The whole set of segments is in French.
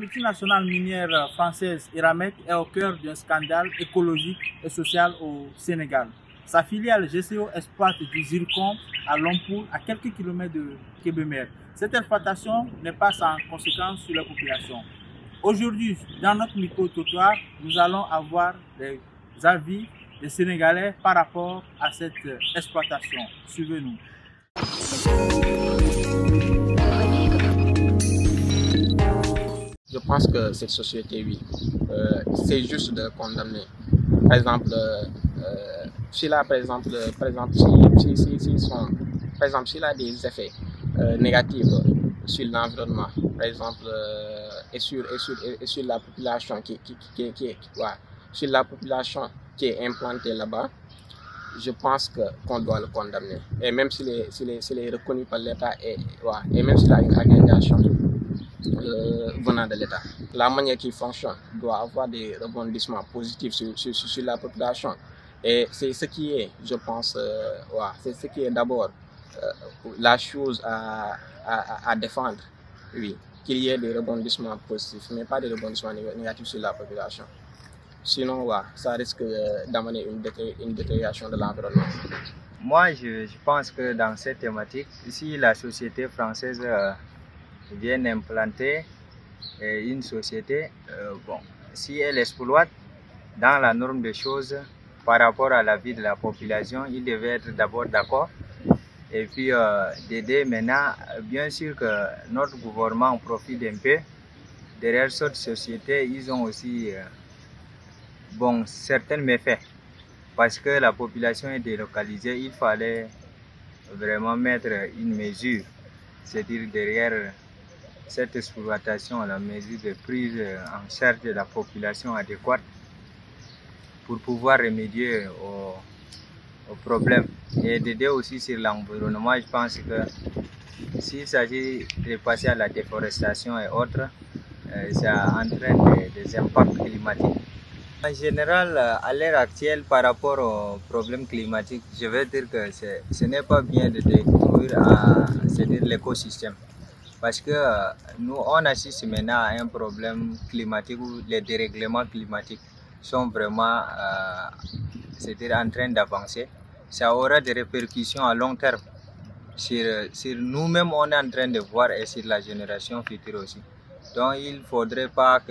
multinationale minière française Eramet est au cœur d'un scandale écologique et social au Sénégal. Sa filiale GCO exploite du zircon à Lompoul, à quelques kilomètres de Kébémer. Cette exploitation n'est pas sans conséquences sur la population. Aujourd'hui, dans notre micro-trottoir, nous allons avoir des avis des Sénégalais par rapport à cette exploitation. Suivez-nous. Je pense que cette société, oui, c'est juste de condamner. Par exemple, s'il a, par exemple, s'il a des effets négatifs sur l'environnement, par exemple, et sur la population sur la population qui est implantée là-bas, je pense qu'on doit le condamner. Et même s'il est reconnu par l'État et même s'il a une agrégation venant de l'État, la manière qu'il fonctionne doit avoir des rebondissements positifs sur la population. Et c'est ce qui est, je pense, c'est ce qui est d'abord la chose à défendre, oui, qu'il y ait des rebondissements positifs, mais pas des rebondissements négatifs sur la population. Sinon, ça risque d'amener une détérioration de l'environnement. Moi, je pense que dans cette thématique, si la société française vient implanter une société, si elle exploite dans la norme des choses par rapport à la vie de la population, il devait être d'abord d'accord et puis d'aider. Maintenant, bien sûr que notre gouvernement en profite un peu. Derrière cette société, ils ont aussi certains méfaits. Parce que la population est délocalisée, il fallait vraiment mettre une mesure, c'est-à-dire derrière cette exploitation, la mesure de prise en charge de la population adéquate pour pouvoir remédier aux problèmes et d'aider aussi sur l'environnement. Je pense que s'il s'agit de passer à la déforestation et autres, ça entraîne des impacts climatiques. En général, à l'heure actuelle, par rapport aux problèmes climatiques, je vais dire que ce n'est pas bien de détruire l'écosystème. Parce que nous, on assiste maintenant à un problème climatique où les dérèglements climatiques sont vraiment en train d'avancer. Ça aura des répercussions à long terme sur nous-mêmes, on est en train de voir, et sur la génération future aussi. Donc il ne faudrait pas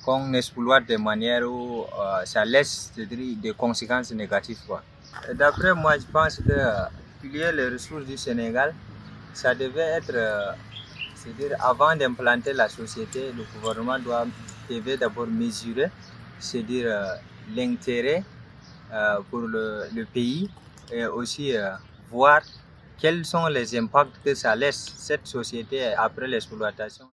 qu'on exploite de manière où ça laisse des conséquences négatives. D'après moi, je pense qu'il y ait les ressources du Sénégal, ça devait être, avant d'implanter la société, le gouvernement devait d'abord mesurer, l'intérêt pour le pays et aussi voir quels sont les impacts que ça laisse cette société après l'exploitation.